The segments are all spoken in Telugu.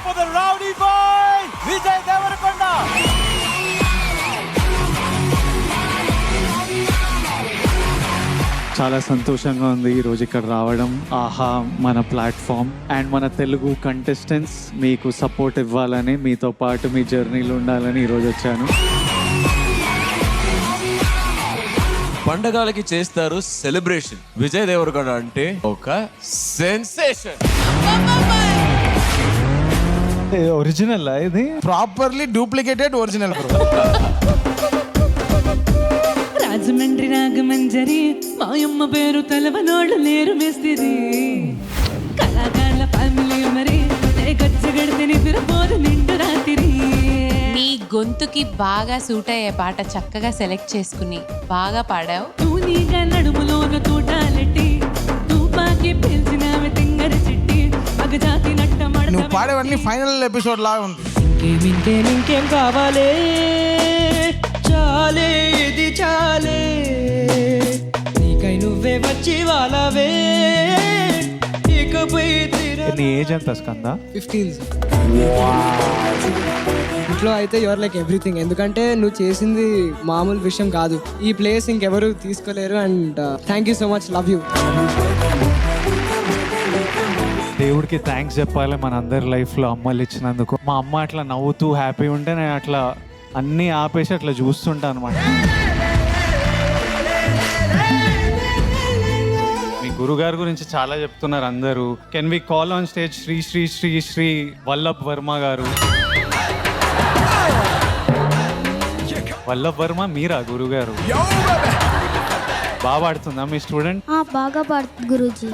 for the rowdy boy, Vijay Devarakonda. చాలా సంతోషంగా ఉంది ఈరోజు ఇక్కడ రావడం. ఆహా మన ప్లాట్ఫామ్ అండ్ మన తెలుగు కంటెస్టెంట్స్ మీకు సపోర్ట్ ఇవ్వాలని, మీతో పాటు మీ జర్నీలో ఉండాలని ఈరోజు వచ్చాను. పండగలకి చేస్తారు సెలబ్రేషన్. విజయ్ దేవరకొండ అంటే ఒక సెన్సేషన్. ఒరిజినల్ ఇది properly duplicated original. Rajahmundry Ragamanjari మాయమ్మ పేరు తెలవనోళ్ళు లేరు మేస్తిరి. కళాకారుల ఫ్యామిలీ మరి గచ్చగడితే నిద్రపోదు నిండు రాత్రి. నీ గొంతుకి బాగా సూట్ అయ్యే పాట చక్కగా సెలెక్ట్ చేసుకుని బాగా పాడావు. తూనీగా నడుములోన తూటాలెట్టి తూపాకి పిలిచినామె తింగరి చిట్టి మగజాతి నట్టమడ. నువ్వు పాడేవన్నీ ఫైనల్ ఎపిసోడ్ లాగా ఉంది. ఇంకేం కావాలే, చాలే ఇది చాలే, నీకై నువ్వే వచ్చి వాళ్ళవే. ఇకపై నీ ఏజ్ ఎంత స్కంద? 15. ఇంట్లో అయితే యువర్ లైక్ ఎవ్రీథింగ్, ఎందుకంటే నువ్వు చేసింది మామూలు విషయం కాదు. ఈ ప్లేస్ ఇంకెవరు తీసుకోలేరు. And thank you so much, love you. దేవుడికి థ్యాంక్స్ చెప్పాలి మన అందరి లైఫ్లో అమ్మలు ఇచ్చినందుకు. మా అమ్మ అట్లా నవ్వుతూ హ్యాపీ ఉంటే నేను అట్లా అన్నీ ఆపేసి అట్లా చూస్తుంటా అనమాట. మీ గురుగారి గురించి చాలా చెప్తున్నారు అందరూ. Can we call on stage Shri Shri Shri Shri Vallabh Varma garu. Vallabh Varma మీరా గురుగారు? బాగా పాడుతుందా మీ స్టూడెంట్? బాగా పాడుతుంది గురూజీ.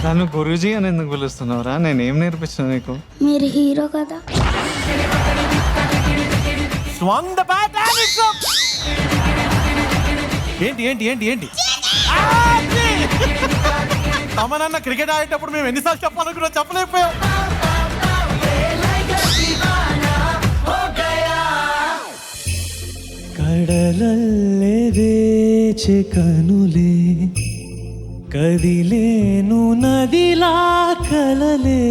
నన్ను గురూజీ అని ఎందుకు పిలుస్తున్నావురా? నేనేం నేర్పించాను నీకు? మీరు హీరో కదా. Swung the bat and it's up. ఏంటి తమనన్న క్రికెట్ ఆడేటప్పుడు మేము ఎన్నిసార్లు చెప్పాలనుకున్నా చెప్పలేకపోయాం. కడలల్లే వేచే కనులే కదిలేను నదిలా కలలే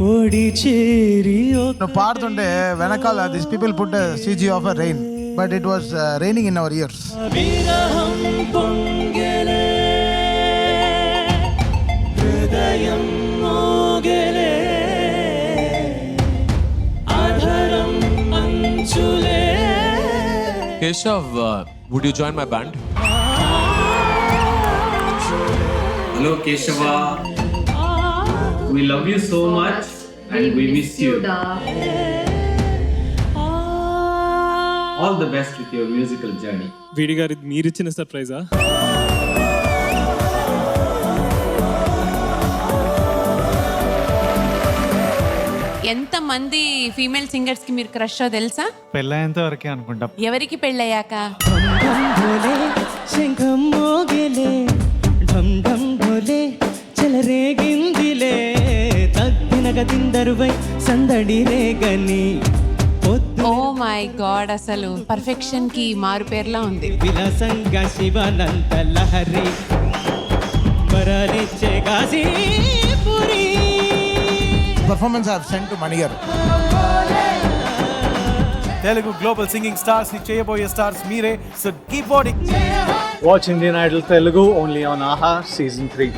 ఓడి చేరి. నువ్వు పాడుతుంటే వెనకాల this people put CG of a rain, but it was raining in our ears. విరహం పొంగెలే హృదయం మోగెలే ఆధరం అంచులే. Keshav, would you join my band? Hello Keshava, we love you so much and we miss you. All the best with your musical journey. వీడి గారు మీరిచ్చిన సర్ప్రైజా? ఎంతమంది ఫీమేల్ సింగర్స్ కి మీరు క్రష్ తెలుసా? పెళ్ళయ్యేంత వరకే అనుకుంటా. ఎవరికి పెళ్ళయ్యాక? శంఖం మోగెలే ఢం ఢం ఢోలే చెలరేగిందిలే తగ్గినగ తిందరువై సందడి రేగని. ఓ మై గాడ్, అసలు పర్ఫెక్షన్ కి మారు పేర్లా ఉంది. విలాసంగా శివానంత లహరి పరాలిచ్చే గాజీపురి. Performance I have sent to Mani garu. Telugu global singing stars ని చేయబోయే స్టార్స్ మీరే. So keep watching Watch Indian Idol Telugu only on AHA Season 3.